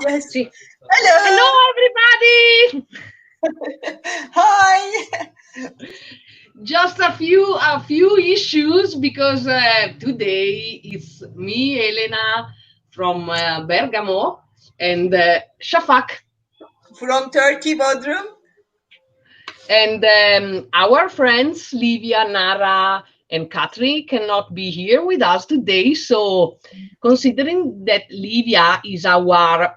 Yes. See. Hello. Hello, everybody. Hi. Just a few issues because today it's me, Elena, from Bergamo, and Shafak, From Turkey, Bodrum. and our friends Livia, Nara, and Katri cannot be here with us today. So, considering that Livia is our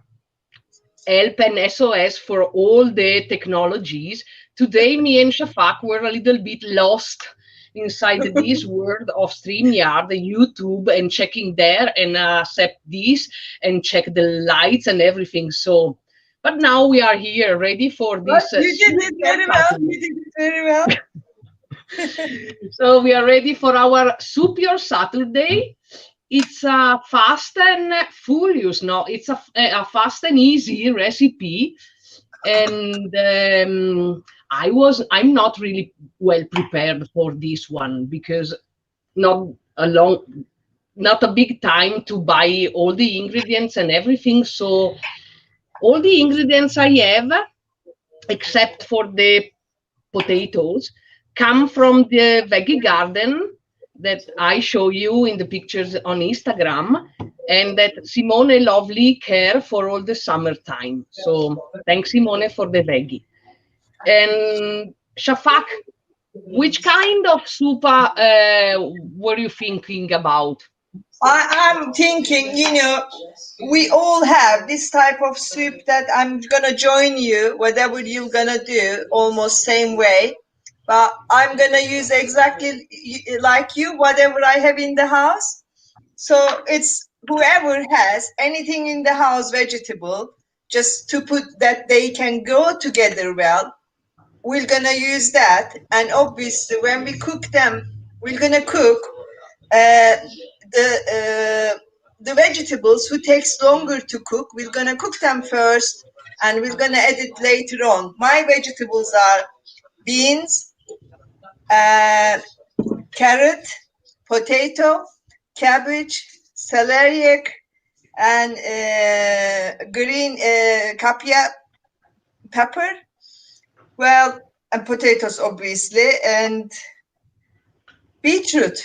help and SOS for all the technologies. Today, me and Shafak were a little bit lost inside this world of StreamYard, the YouTube, and checking there and set this and check the lights and everything. So, but now we are here ready for But this you did it super very well. Saturday. You did it very well. So we are ready for our Super Saturday. It's a fast and furious, no, it's a fast and easy recipe. And I'm not really well prepared for this one because not a long, not a big time to buy all the ingredients and everything. So all the ingredients I have, except for the potatoes, come from the veggie garden that I show you in the pictures on Instagram, and that Simone Lovely care for all the summertime. So thanks, Simone, for the veggie. And Shafak, which kind of soup were you thinking about? I'm thinking, we all have this type of soup that I'm gonna join you, whatever you're gonna do, almost same way. But I'm gonna use exactly like you, whatever I have in the house. So it's whoever has anything in the house, vegetable, just to put that they can go together well. We're gonna use that, and obviously when we cook them, we're gonna cook uh, the vegetables who takes longer to cook. We're gonna cook them first, and we're gonna add it later on. My vegetables are beans, uh, carrot, potato, cabbage, celeriac, and green capia pepper. Well, and potatoes obviously, and beetroot.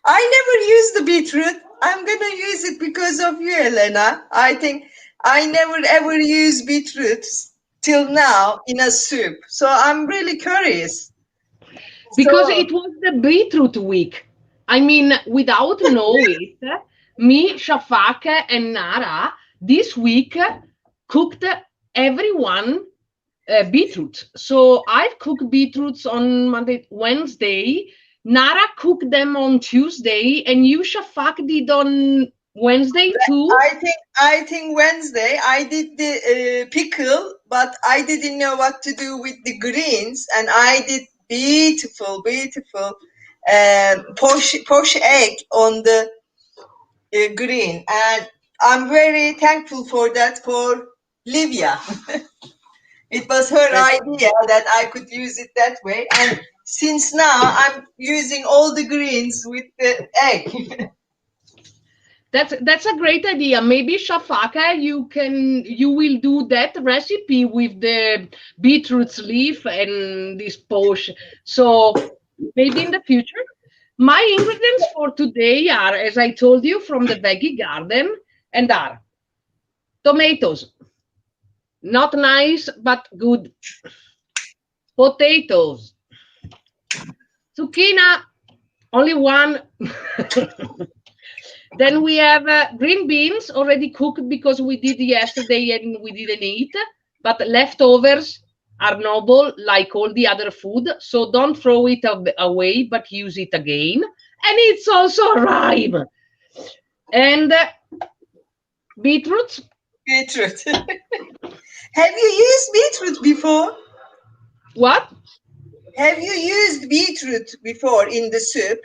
I never use the beetroot. I'm gonna use it because of you, Elena. I think I never ever use beetroot till now in a soup. So I'm really curious. Because So it was the beetroot week. I mean, without knowing it, me, Shafak, and Nara this week cooked everyone beetroot. So I've cooked beetroots on Monday, Wednesday. Nara cooked them on Tuesday, and you, Shafak, did on Wednesday too. I think Wednesday I did the pickle, but I didn't know what to do with the greens, and I did beautiful poach egg on the green, and I'm very thankful for that for Livia. It was her That, idea that I could use it that way, and since now I'm using all the greens with the egg. that's a great idea. Maybe Shafaka, you will do that recipe with the beetroot leaf and this poach. So maybe in the future. My ingredients for today are, as I told you, from the veggie garden, and are tomatoes, not nice but good. Potatoes, zucchini, only one. Then we have green beans already cooked because we did yesterday and we didn't eat, but leftovers are noble like all the other food. So don't throw it away, but use it again. And it's also a rhyme. And beetroots. Beetroot. Have you used beetroot before? What? Have you used beetroot before in the soup?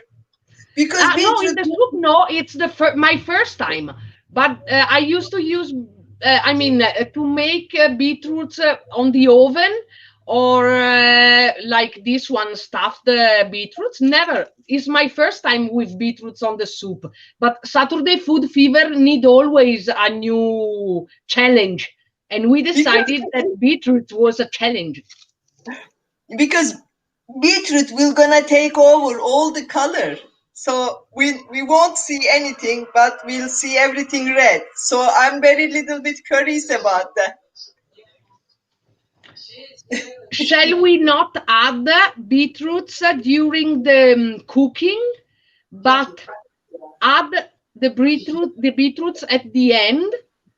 Because No, in beetroot, the soup, no. It's my first time. But I used to use, to make beetroots on the oven or like this one, stuffed beetroots. Never. It's my first time with beetroots on the soup. But Saturday Food Fever need always a new challenge. And we decided that beetroot was a challenge. Because beetroot will gonna take over all the color. So we won't see anything, but we'll see everything red. So I'm very little bit curious about that. Shall we not add beetroots during the cooking, but add the beetroots at the end,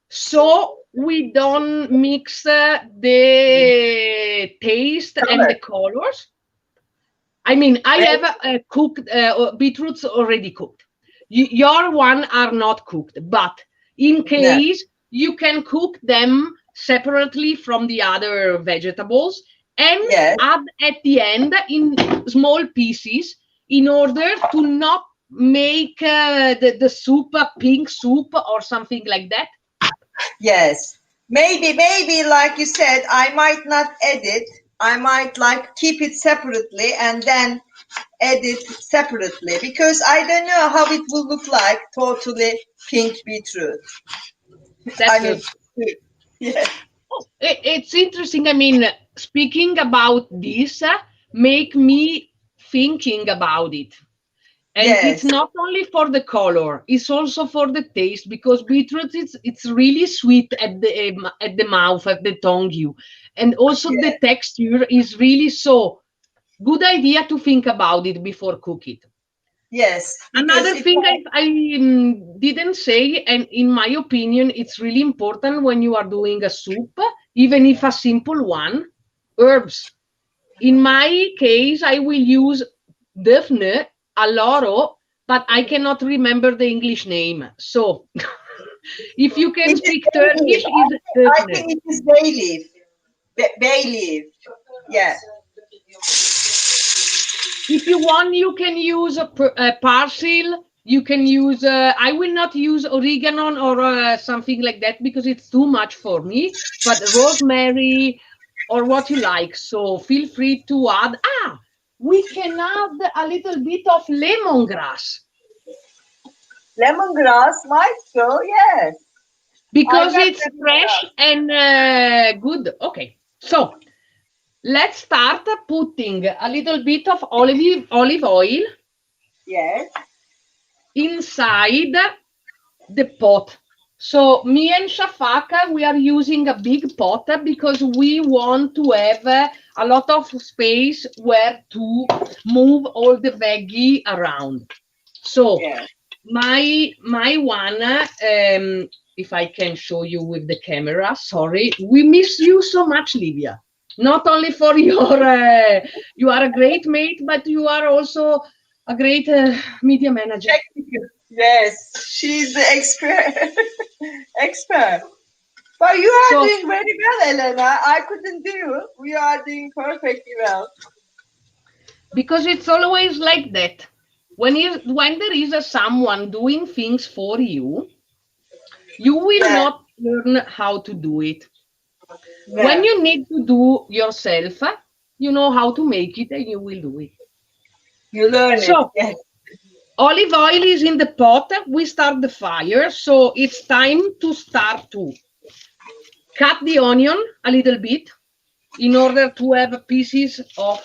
so we don't mix the taste and the colors? I mean, I have cooked beetroots already cooked. Your one are not cooked, but in case you can cook them separately from the other vegetables and add at the end in small pieces in order to not make the soup a pink soup or something like that. Yes, maybe like you said, I might not add it. I might like keep it separately and then add it separately, because I don't know how it will look like totally pink beetroot. That's yeah. Oh, it's interesting. I mean, speaking about this, make me thinking about it. And it's not only for the color; it's also for the taste, because beetroot it's really sweet at the mouth, at the tongue, and also the texture is really so. Good idea to think about it before cook it. Yes. Another thing I didn't say, and in my opinion, it's really important when you are doing a soup, even if a simple one, herbs. In my case, I will use Daphne, Alloro, but I cannot remember the English name. So, if you can speak Turkish, it's Daphne. I think it is bay leaf. Bay leaf. Yeah. If you want, you can use parsley. You can use, I will not use oregano or something like that because it's too much for me, but rosemary or what you like. So feel free to add. We can add a little bit of lemongrass. Lemongrass might go, yes. Because it's fresh and good. Okay, so let's start putting a little bit of olive oil. Yes. Inside the pot. So me and Shafaka, we are using a big pot because we want to have a lot of space where to move all the veggie around. So my one, if I can show you with the camera, sorry, we miss you so much, Livia. Not only for your, you are a great mate, but you are also a great media manager. Yes, she's the expert. expert. But you are doing very well, Elena. I couldn't do. We are doing perfectly well. Because it's always like that. When there is someone doing things for you, you will not learn how to do it. Yeah. When you need to do yourself, you know how to make it and you will do it. You learn it. Yes. Olive oil is in the pot. We start the fire. So it's time to start to cut the onion a little bit in order to have pieces of...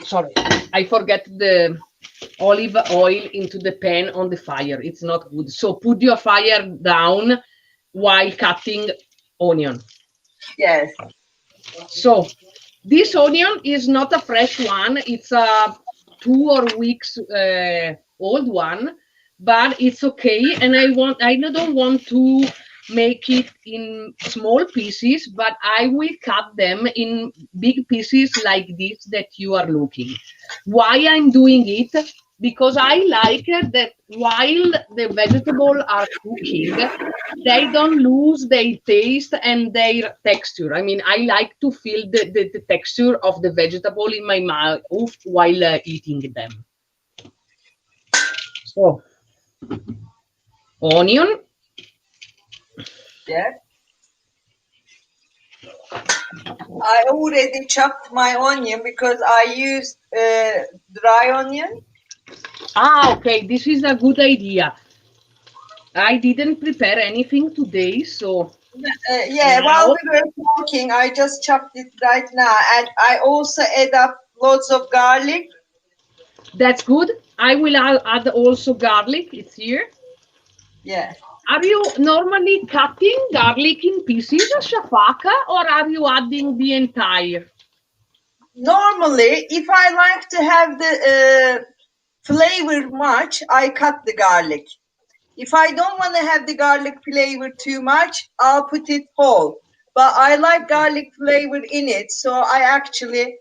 Sorry, I forget the olive oil into the pan on the fire. It's not good. So put your fire down while cutting onion. Yes. So this onion is not a fresh one. It's a 2 or weeks old one, but it's okay. And I don't want to make it in small pieces, but I will cut them in big pieces like this that you are looking. Why I'm doing it? Because I like that while the vegetables are cooking, they don't lose their taste and their texture. I mean, I like to feel the texture of the vegetable in my mouth while eating them. So, onion. Yeah. I already chopped my onion because I used dry onion. Ah, okay, this is a good idea. I didn't prepare anything today, so Yeah, now while we were talking, I just chopped it right now, and I also add up lots of garlic. that's good. I will add also garlic. It's here. Yeah. Are you normally cutting garlic in pieces, Shafaka, or are you adding the entire? Normally, if I like to have the flavor much, I cut the garlic. If I don't want to have the garlic flavor too much, I'll put it whole. But I like garlic flavor in it, so I actually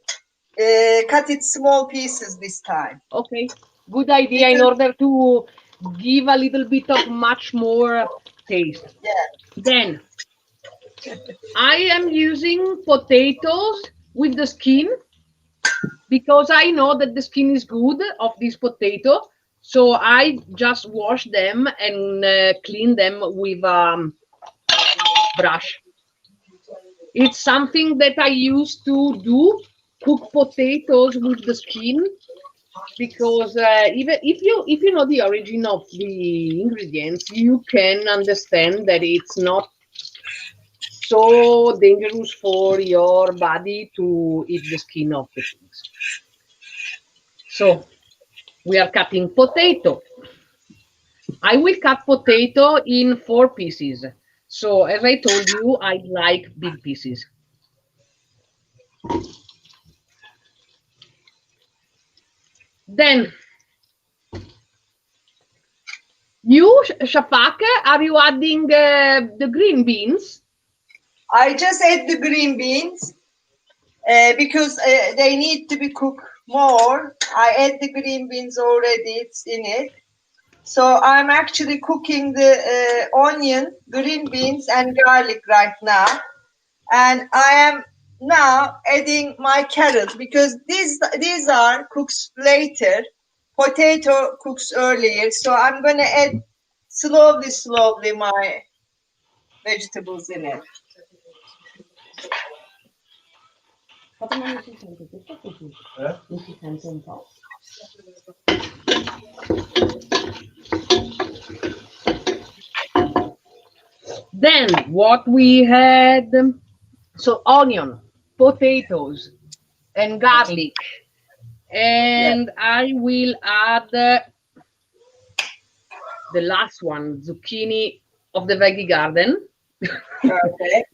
cut it small pieces this time. Okay, good idea in Because, order to give a little bit of much more taste. yeah, Then I am using potatoes with the skin because I know that the skin is good of this potato. So I just wash them and clean them with brush. It's something that I used to do, cook potatoes with the skin, because even if you know the origin of the ingredients, you can understand that it's not so dangerous for your body to eat the skin of the things. So we are cutting potato. I will cut potato in 4 pieces. So as I told you, I like big pieces. Then you, Shafaka, are you adding the green beans? I just add the green beans because they need to be cooked more. I add the green beans already; it's in it. So I'm actually cooking the onion, green beans, and garlic right now. And I am now adding my carrots because these are cooks later. Potato cooks earlier. So I'm gonna add slowly my vegetables in it. Then what we had, so onion, potatoes, and garlic. Yeah. And I will add the last one, zucchini of the veggie garden. Okay.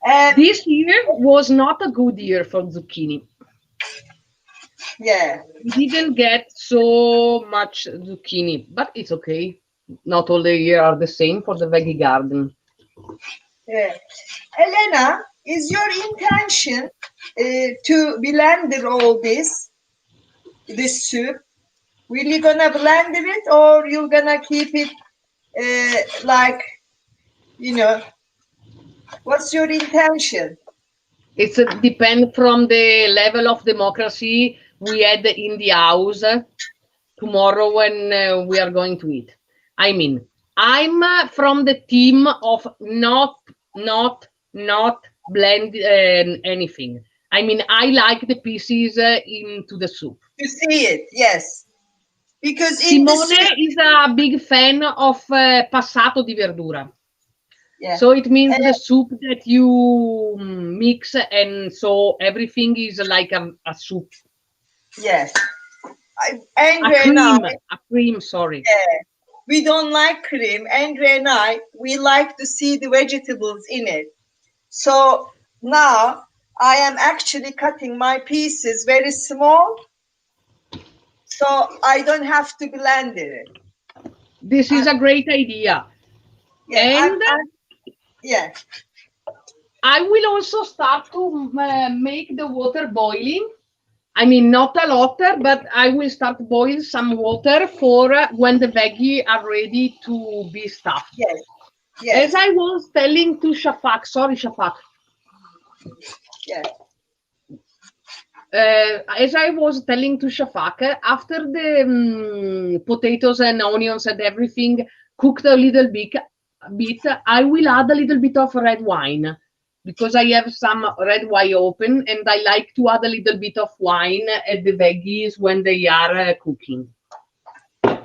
And This year was not a good year for zucchini. yeah. We didn't get so much zucchini, but it's okay. Not all the year are the same for the veggie garden. Yeah. Elena, is your intention to blend all this soup? Will you gonna blend it or you gonna keep it like, you know, what's your intention? It's depend from the level of democracy we had in the house tomorrow when we are going to eat. I mean, I'm from the team of not blend anything. I mean, I like the pieces into the soup. To see it, yes. Because in the Simone soup, is a big fan of passato di verdura. yeah. So it means the soup that you mix, and so everything is like a soup. Yes. Andre and I, A cream, sorry. yeah, we don't like cream. Andre and I, we like to see the vegetables in it. So now I am actually cutting my pieces very small, so I don't have to blend it. This is a great idea. Yeah, And yeah. I will also start to make the water boiling. I mean, not a lot, but I will start boil some water for when the veggie are ready to be stuffed. Yes. Yes. As I was telling to Shafak, sorry, Shafak. Yes. As I was telling to Shafak, after the potatoes and onions and everything cooked a little bit, I will add a little bit of red wine because I have some red wine open, and I like to add a little bit of wine at the veggies when they are cooking.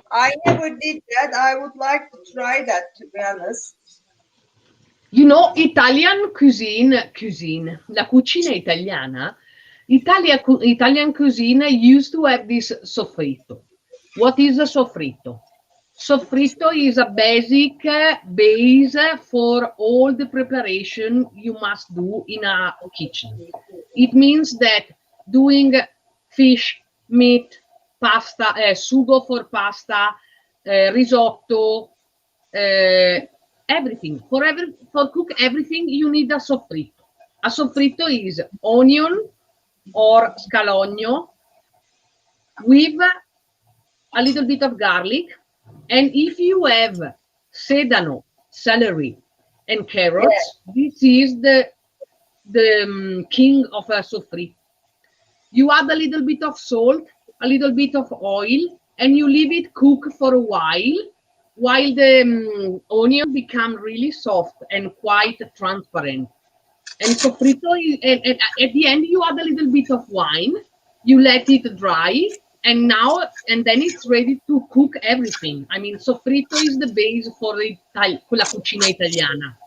I never did that. I would like to try that, to be honest. You know, Italian cuisine, la cucina italiana, Italian cuisine used to have this soffritto. What is a soffritto? Soffritto is a basic base for all the preparation you must do in a kitchen. It means that doing fish, meat, pasta, sugo for pasta, risotto, everything. For cook everything, you need a soffritto. A soffritto is onion or scalogno with a little bit of garlic, and if you have sedano, celery, and carrots, this is the king of a soffritto. You add a little bit of salt, a little bit of oil, and you leave it cook for a while the onion become really soft and quite transparent. And soffritto, and at the end, you add a little bit of wine, you let it dry, and then it's ready to cook everything. I mean, soffritto is the base for la cucina italiana.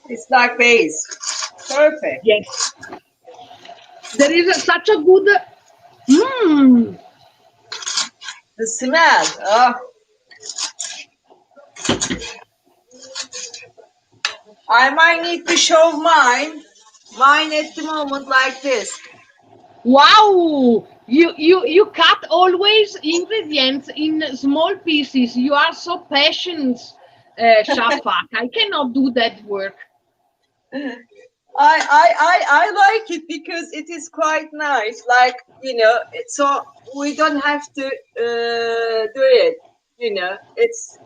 It's like base. Perfect. Yes. There is such a good, The smell. Oh. I might need to show mine at the moment like this. Wow, you cut always ingredients in small pieces. You are so patient, Shafak. I cannot do that work. I like it because it is quite nice. Like, you know, so we don't have to do it. You know, it's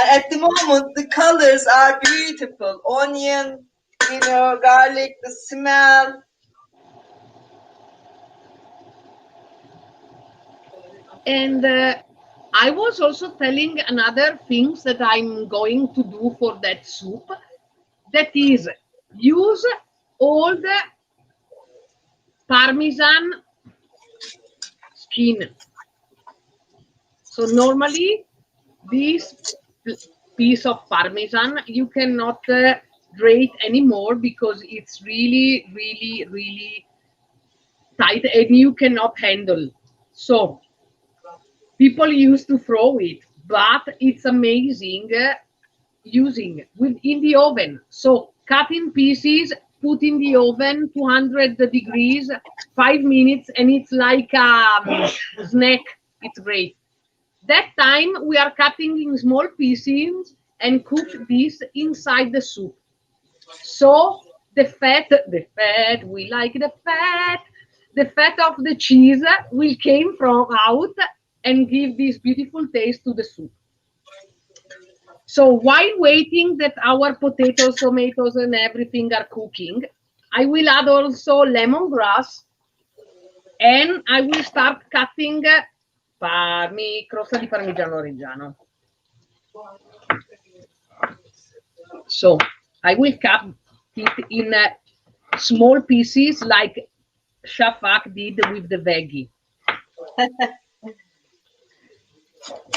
at the moment the colors are beautiful. Onion, you know, garlic, the smell. And I was also telling another things that I'm going to do for that soup. That is, use all the Parmesan skin. So normally, this piece of Parmesan, you cannot grate anymore because it's really, really, really tight and you cannot handle. So people used to throw it, but it's amazing using in the oven. So cut in pieces, put in the oven, 200 degrees, 5 minutes, and it's like a snack. It's great. That time we are cutting in small pieces and cook this inside the soup. So the fat, we like the fat of the cheese will came from out and give this beautiful taste to the soup. So while waiting that our potatoes, tomatoes, and everything are cooking, I will add also lemongrass, and I will start cutting crosta di Parmigiano Reggiano. So I will cut it in small pieces like Shafak did with the veggie.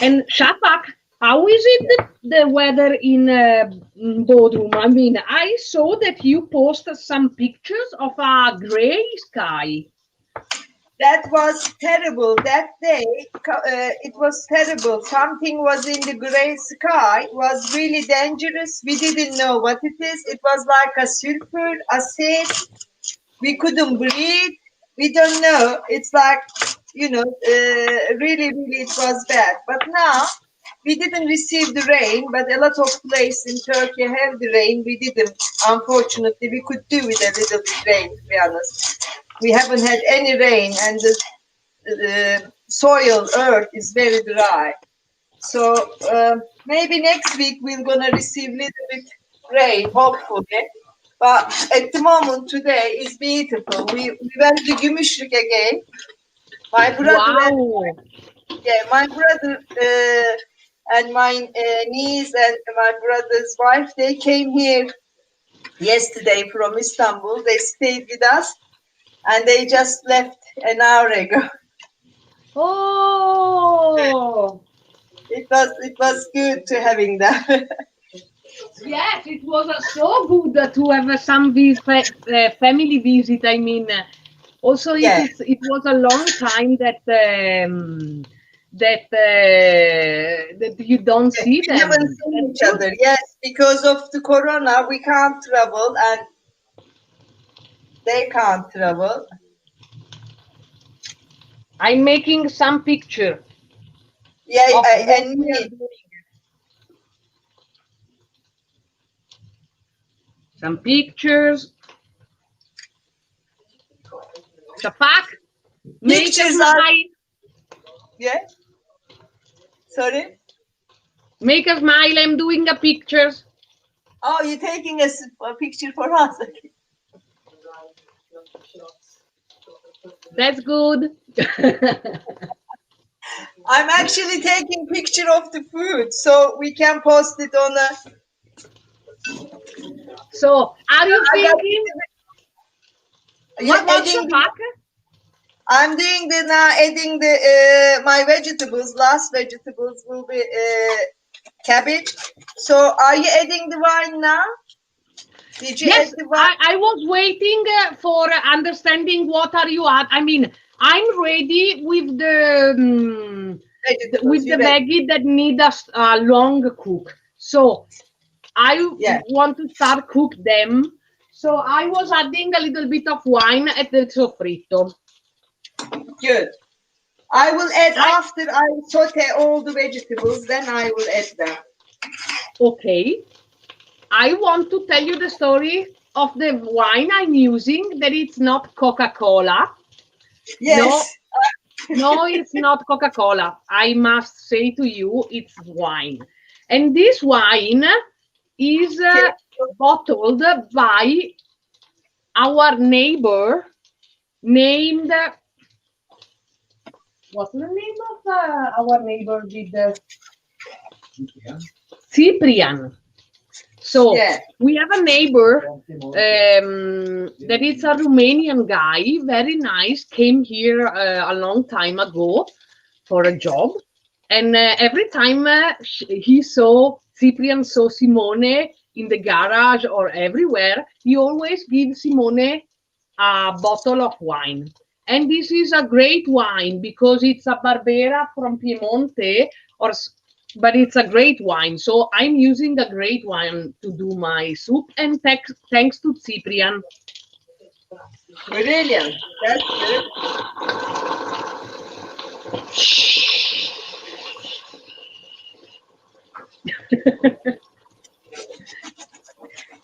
And Shafak, how is it the weather in Bodrum? I mean, I saw that you posted some pictures of a gray sky. That was terrible. That day, it was terrible. Something was in the gray sky. It was really dangerous. We didn't know what it is. It was like a sulfur acid. We couldn't breathe. We don't know. It's like, you know, really, really, it was bad. But now, we didn't receive the rain, but a lot of places in Turkey have the rain. We didn't. Unfortunately, we could do with a little bit rain, to be honest. We haven't had any rain, and the soil, earth is very dry. So maybe next week we're gonna receive little bit rain, hopefully. But at the moment today is beautiful. We went to Gümüşlük again. My brother, my brother and my niece and my brother's wife, they came here yesterday from Istanbul. They stayed with us and they just left an hour ago. Oh, It was good to having them. yes, it was so good to have some family visit. I mean, also Yeah. it was a long time that you don't see We them. haven't seen That's each good. other. Yes, because of the corona, we can't travel and they can't travel. I'm making some picture Yeah, of what and we are me. doing. Some pictures. Shafak, make a Pictures are, smile. yeah. Sorry. Make a smile. I'm doing a pictures. Oh, you're taking a picture for us. That's good. I'm actually taking picture of the food, so we can post it on a. So, are you I got- thinking? Yeah, What adding Shafak? I'm doing the now adding the my vegetables. Last vegetables will be cabbage. So are you adding the wine now? Did you Yes, add the wine? I was waiting for understanding what are you at. I mean, I'm ready with Vegetables. the veggie that need a long cook. So I Yeah. want to start cook them. So I was adding a little bit of wine at the soffritto. Good. I will add after I saute all the vegetables. Then I will add them. Okay. I want to tell you the story of the wine I'm using, that it's not Coca-Cola. Yes. No, it's not Coca-Cola. I must say to you, it's wine. And this wine is bottled by our neighbor named, what's the name of our neighbor with Cyprian. So Yeah. we have a neighbor that is a Romanian guy, very nice, came here a long time ago for a job. And every time he saw, Cyprian saw Simone in the garage or everywhere, he always gives Simone a bottle of wine. And this is a great wine because it's a Barbera from Piemonte, but it's a great wine. So I'm using a great wine to do my soup, and thanks to Cyprian. Brilliant. That's good.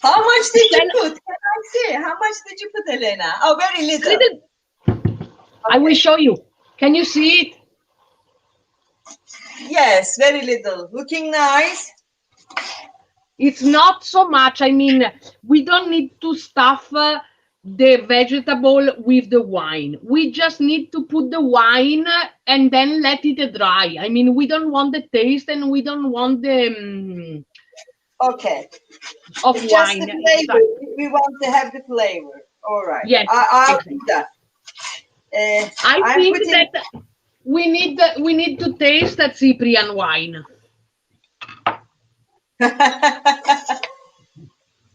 How much did you put? Can I see? How much did you put, Elena? Oh, very little. I will show you. Can you see it? Yes, very little. Looking nice. It's not so much. I mean, we don't need to stuff the vegetable with the wine. We just need to put the wine and then let it dry. I mean, we don't want the taste and we don't want the Okay. of It's wine. just the flavor. We want to have the flavor. All right. Yes, I'll exactly. do that. I think that we need to taste that Cyprian wine.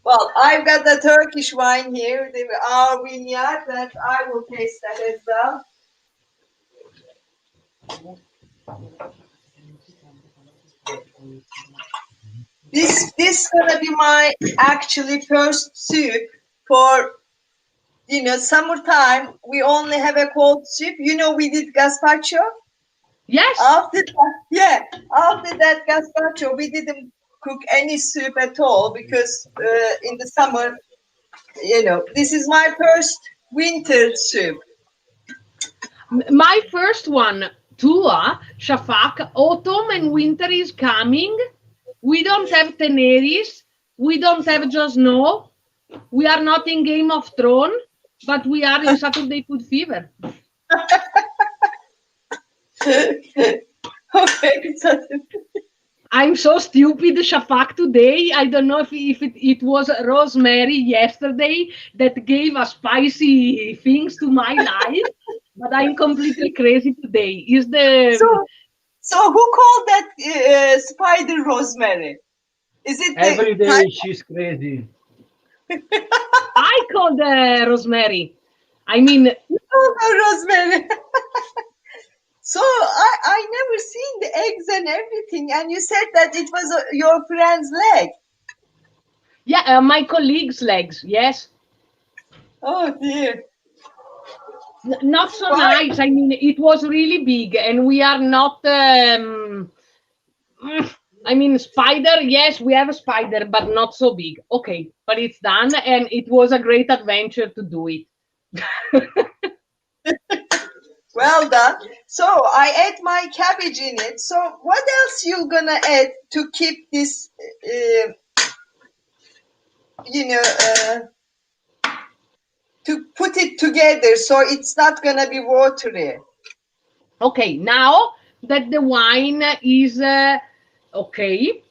Well, I've got the Turkish wine here, our vineyard, that I will taste that as well. This gonna be my actually first soup for summertime. We only have a cold soup. We did gazpacho. Yes. After that gazpacho, we didn't cook any soup at all because in the summer, this is my first winter soup. My first one, Tua, Shafak, autumn and winter is coming. We don't have Daenerys. We don't have Jon Snow. We are not in Game of Thrones, but we are in Saturday Food Fever. Okay. I'm so stupid, Shafak, today. I don't know if it was Rosemary yesterday that gave a spicy things to my life, but I'm completely crazy today. Is the So who called that spider Rosemary? Is it Every the day she's crazy. I called Rosemary? I mean, Rosemary? So I never seen the eggs and everything, and you said that it was your friend's leg. yeah, my colleague's legs. Yes, Oh dear. not so Why? nice. I mean, it was really big, and we are not. I mean, spider. Yes, we have a spider, but not so big. Okay, but it's done, and it was a great adventure to do it. Well done. So I add my cabbage in it. So what else you gonna add to keep this, to put it together so it's not gonna be watery? Okay, now that the wine is okay,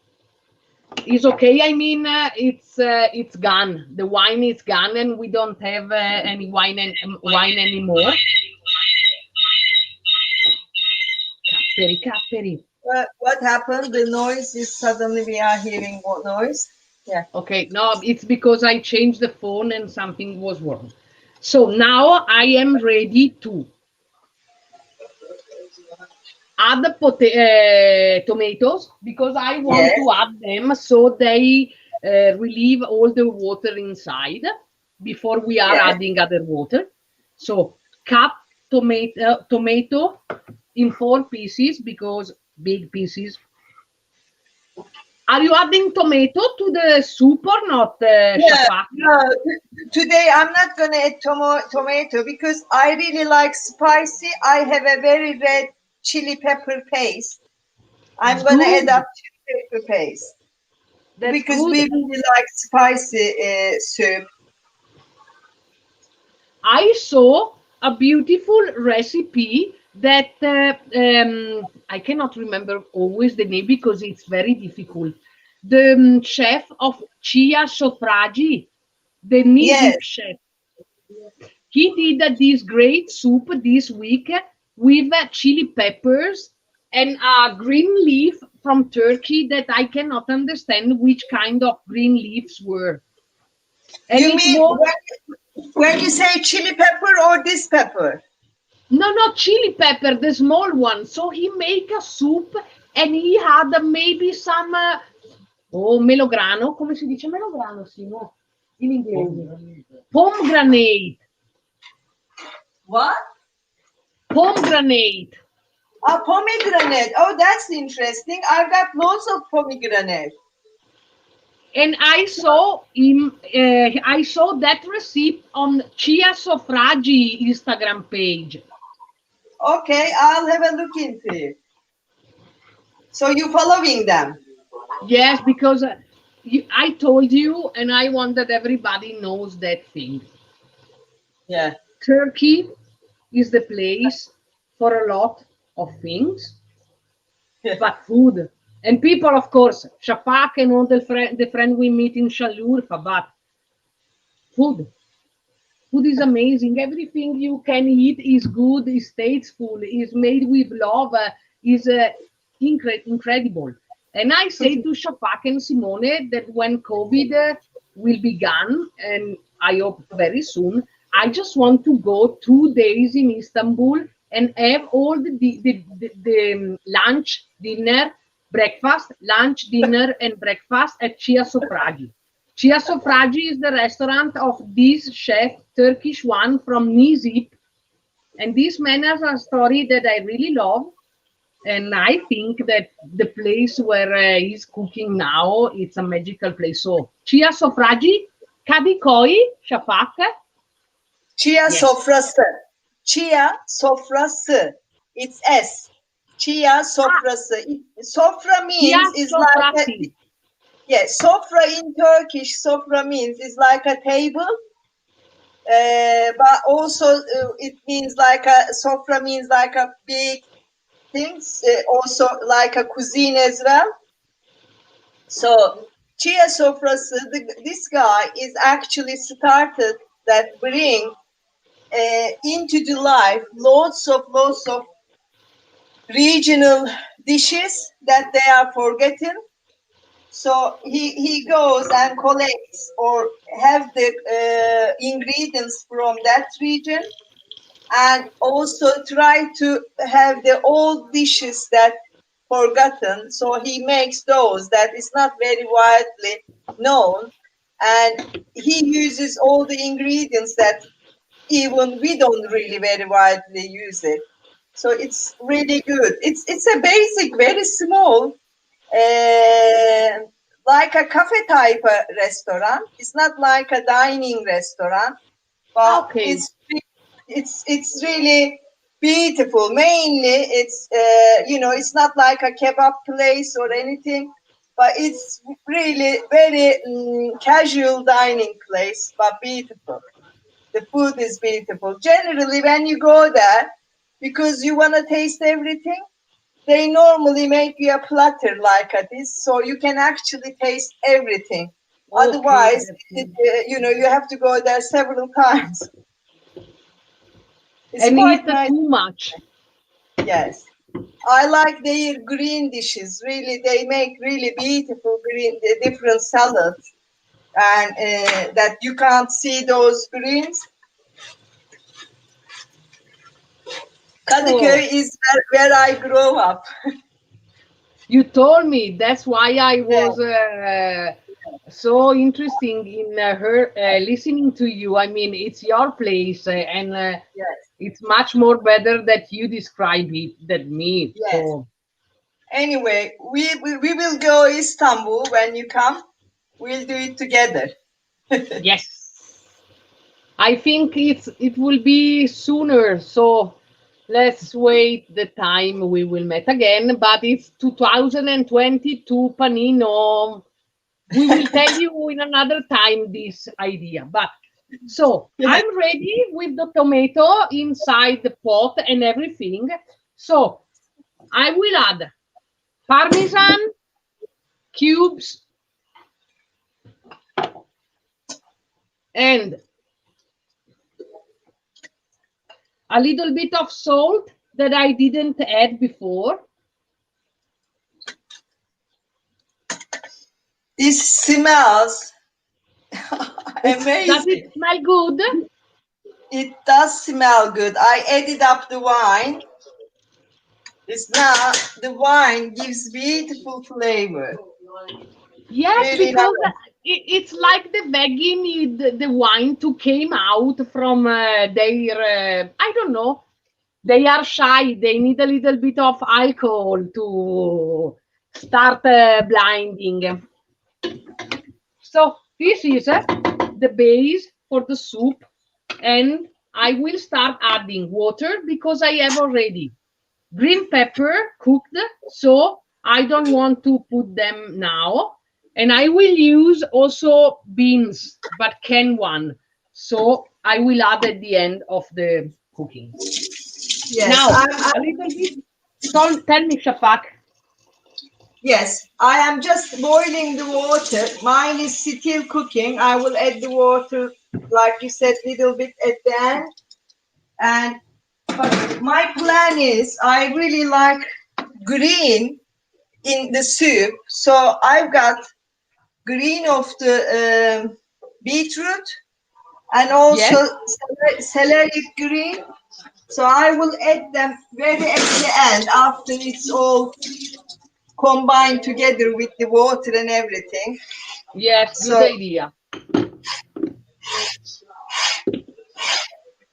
I mean, it's gone. The wine is gone, and we don't have any wine anymore. Capperi, capperi. What happened? The noise is suddenly we are hearing what noise? Yeah. Okay, no, it's because I changed the phone and something was wrong. So now I am ready to add the tomatoes because I want Yes. to add them so they relieve all the water inside before we are Yes. adding other water. So cut tomato in 4 pieces because big pieces. Are you adding tomato to the soup or not, Shafak? No, today I'm not gonna add tomato because I really like spicy. I have a very red chili pepper paste. I'm gonna add Good. up chili pepper paste That's because good. we really like spicy soup. I saw a beautiful recipe that I cannot remember always the name because it's very difficult. The chef of Chia Sofragi, the Yes. Nizip chef, he did this great soup this week with chili peppers and a green leaf from Turkey that I cannot understand which kind of green leaves were. And You it mean was when you say chili pepper or this pepper? no, chili pepper, the small one. So he make a soup and he had maybe some melograno, come si dice melograno, Simo? In inglese. Pomegranate. What? Pomegranate. A pomegranate. Oh, that's interesting. I've got lots of pomegranate. And I saw that recipe on Chia Sofragi Instagram page. Okay, I'll have a look into it. So you following them? Yes, because I told you, and I want that everybody knows that thing. Yeah. Turkey is the place for a lot of things, but food. And people, of course, Shafak and all the friend we meet in Shalurfa, but food. Food is amazing. Everything you can eat is good, is tasteful, is made with love, is incredible. And I say to Shafak and Simone that when COVID will be gone, and I hope very soon, I just want to go 2 days in Istanbul and have all the lunch, dinner, breakfast, lunch, dinner, and breakfast at Chia Sofragi. Chia Sofragi is the restaurant of this chef, Turkish one from Nizip. And this man has a story that I really love. And I think that the place where he's cooking now, it's a magical place. So, Chia Sofragi, Kadikoi, Shafak. Chia sofrası. Chia sofrası. It's S. Chia sofrası. Sofra means is like a, sofra in Turkish, sofra means is like a table. But also it means like a sofra means like a big things, also like a cuisine as well. So Chia sofrası, this guy is actually started that bring into the life lots of regional dishes that they are forgotten. So he goes and collects or have the ingredients from that region, and also try to have the old dishes that forgotten. So he makes those that is not very widely known, and he uses all the ingredients that even we don't really very widely use it. So it's really good. It's a basic, very small, uh, like a cafe type restaurant. It's not like a dining restaurant, but Okay. it's really beautiful. Mainly, it's it's not like a kebab place or anything, but it's really very casual dining place, but beautiful. The food is beautiful. Generally, when you go there, because you want to taste everything, they normally make you a platter like this, so you can actually taste everything. Okay. Otherwise, you have to go there several times. It's And quite eat nice. too much. Yes. I like their green dishes. Really, they make really beautiful green, the different salads, and that you can't see those greens. Oh, Kadıköy is where I grew up. you told me. That's why I Yeah. was so interesting in her listening to you. I mean, it's your place, and Yes. it's much more better that you describe it than me. Yes. So Anyway, we will go Istanbul when you come. We'll do it together. yes, I think it will be sooner. So let's wait the time we will meet again. But it's 2022, Panino. We will tell you in another time this idea. But so Yeah. I'm ready with the tomato inside the pot and everything. So I will add parmesan cubes and a little bit of salt that I didn't add before. This smells Does amazing. it smell good? It does smell good. I added up the wine. It's now the wine gives beautiful flavor. Yes, Really because nice. it's like the veggie need the wine to came out from their, I don't know, they are shy. They need a little bit of alcohol to start blinding. So this is the base for the soup, and I will start adding water because I have already green pepper cooked, so I don't want to put them now. And I will use also beans, but canned one. So I will add at the end of the cooking. Yes, Now, a little bit salt. Tell me, Shafak. yes, I am just boiling the water. Mine is still cooking. I will add the water, like you said, little bit at the end. And but my plan is I really like green in the soup. So I've got green of the beetroot and also Yes. celery green. So I will add them very at the end after it's all combined together with the water and everything. Yes, good So, idea.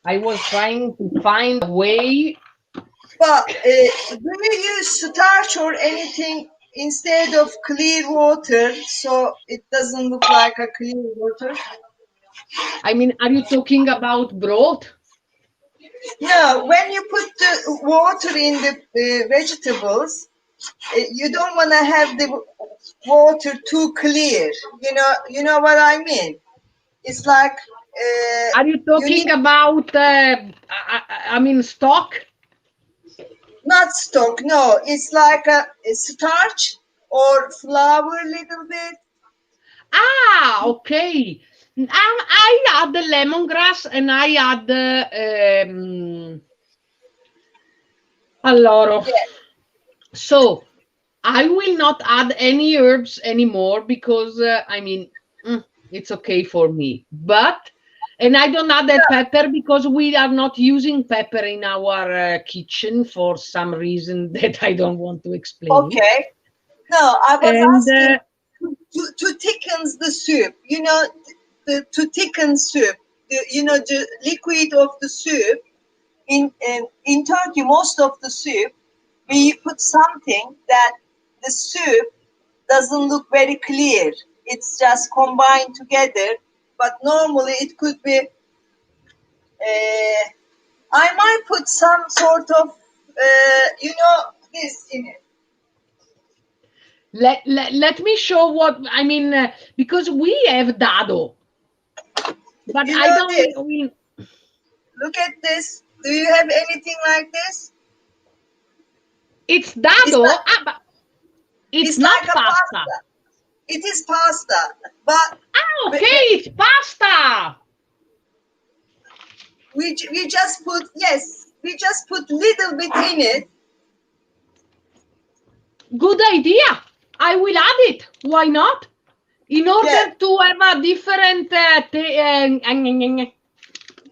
I was trying to find a way. but do you use starch or anything instead of clear water so it doesn't look like a clear water? I mean, are you talking about broth? No, when you put the water in the vegetables, you don't want to have the water too clear. You know what I mean. It's like Are you you need talking about, I mean, stock? not stock. No, it's like a starch or flour a little bit. Ah, okay. I add the lemongrass and I add a lot of. Yeah. So I will not add any herbs anymore because I mean it's okay for me. And I don't add that pepper because we are not using pepper in our kitchen for some reason that I don't want to explain. Okay. No, I was And asking to thicken the soup. You know, to thicken soup. The liquid of the soup. In Turkey, most of the soup, we put something that the soup doesn't look very clear. It's just combined together. But normally it could be. I might put some sort of, this in it. Let me show what I mean because we have dado, but You I know don't. this? I mean, Look at this. Do you have anything like this? it's dado, but it's not like a pasta. It is pasta, but okay, it's pasta. We just put little bit in it. Good idea. I will add it. Why not? In order to have a different.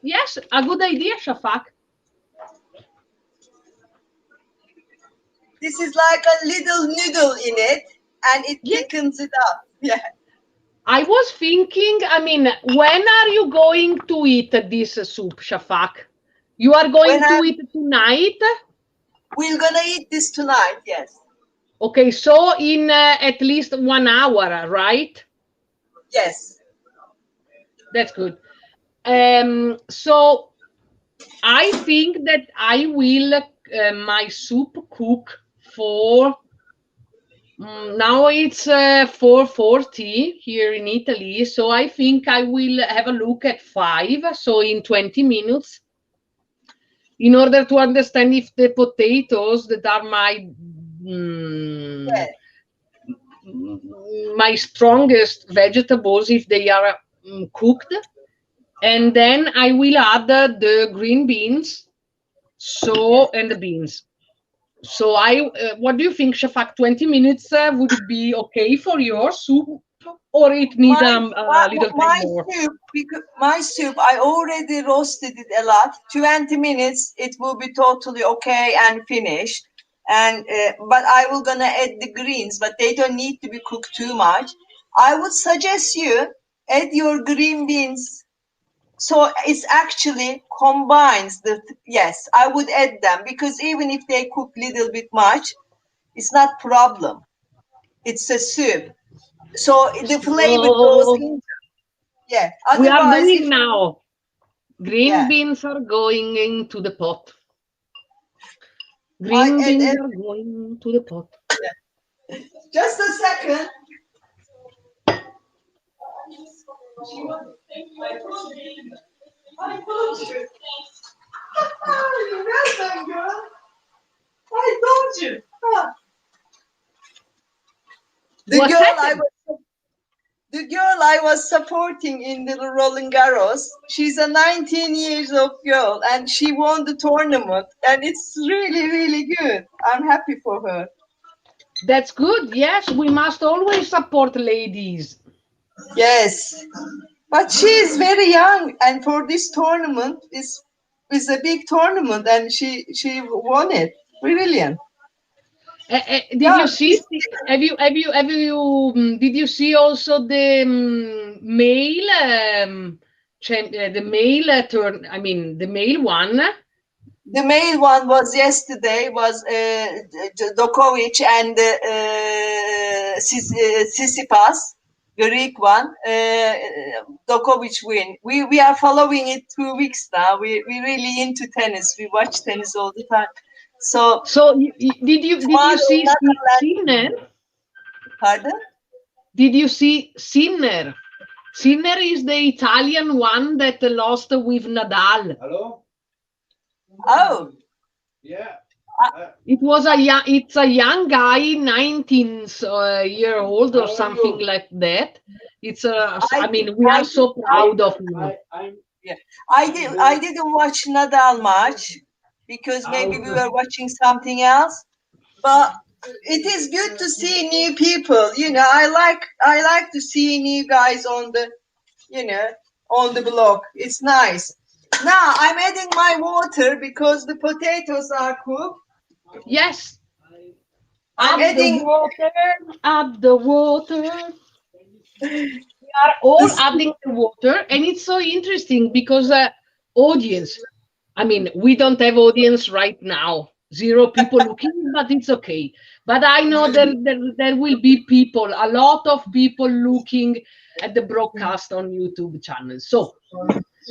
Yes, a good idea, Shafak. This is like a little noodle in it, and it thickens it up. Yeah. I was thinking, I mean, when are you going to eat this soup, Shafak? You are going to eat tonight? We're gonna eat this tonight, yes. Okay, so in at least 1 hour, right? Yes. That's good. So I think that I will my soup cook for now it's 4:40 here in Italy, so I think I will have a look at 5, so in 20 minutes, in order to understand if the potatoes that are my strongest vegetables, if they are cooked, and then I will add the green beans, and the beans. So what do you think, Shafak? 20 minutes would it be okay for your soup, or it needs a little time more? My soup, I already roasted it a lot. 20 minutes, it will be totally okay and finished. And but I will gonna add the greens, but they don't need to be cooked too much. I would suggest you add your green beans. So it's actually combines yes, I would add them because even if they cook little bit much, it's not problem. It's a soup. So the flavor goes into, Otherwise, we are doing now. Green beans are going into the pot. Green beans are going to the pot. Yeah. Just a second. I told you. You're welcome, girl. I told you. The girl I was supporting in the Roland Garros, she's a 19 years old girl and she won the tournament and it's really, really good. I'm happy for her. That's good. Yes, we must always support ladies. Yes. But she is very young and for this tournament is a big tournament and she won it. Brilliant. Did you see? Did you see also the male the male turn? I mean, the male one. The male one was yesterday. Was Djokovic and Tsitsipas, Greek one. Djokovic win. We are following it 2 weeks now. We really into tennis. We watch tennis all the time. So did you see Sinner? Pardon? Did you see Sinner? Sinner is the Italian one that lost with Nadal. Hello? Oh. Yeah. It's a young guy, 19-year-old or something like that. I mean, we are so proud of him. Yeah, I didn't watch Nadal much because maybe we were watching something else. But it is good to see new people. I like to see new guys on the on the blog. It's nice. Now I'm adding my water because the potatoes are cooked. Yes. I'm Up adding the water, up the water. We are all adding the water, and it's so interesting because audience. I mean, we don't have audience right now. 0 people looking, but it's okay. But I know there will be people, a lot of people looking at the broadcast on YouTube channel. So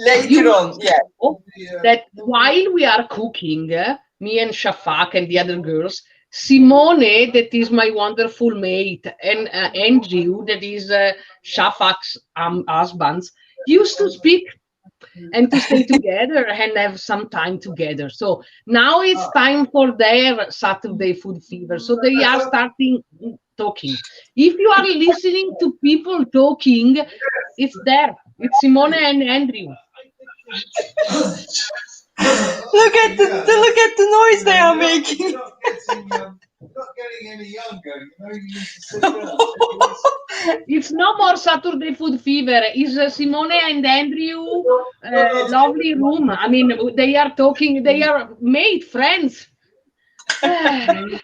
later on, yeah. That while we are cooking, me and Shafak and the other girls, Simone, that is my wonderful mate, and Andrew, that is Shafak's husband, used to speak and to stay together and have some time together. So now it's time for their Saturday Food Fever. So they are starting talking. If you are listening to people talking, it's there. It's Simone and Andrew. Look at the noise they are making. Not getting any younger, you used to sit down. It's no more Saturday Food Fever. It's Simone and Andrew, lovely room. I mean, they are talking. They are made friends. I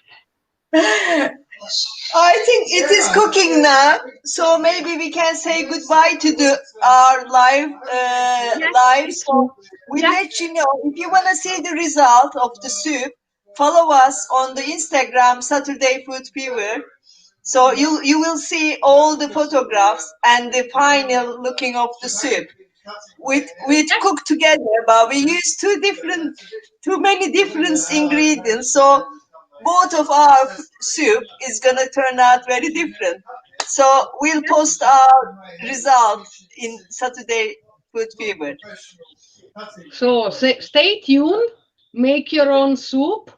think it is cooking now, so maybe we can say goodbye to our live. So we let you know if you want to see the result of the soup. Follow us on the Instagram Saturday Food Fever. So you will see all the photographs and the final looking of the soup. We cook together, but we use too many different ingredients. So both of our soup is gonna turn out very different. So we'll post our results in Saturday Food Fever. So stay tuned. Make your own soup.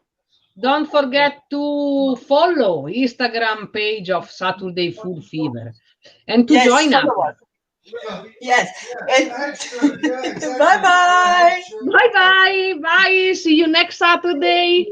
Don't forget to follow Instagram page of Saturday Food Fever and to join us. Yes. Bye-bye. Bye-bye. Bye. See you next Saturday.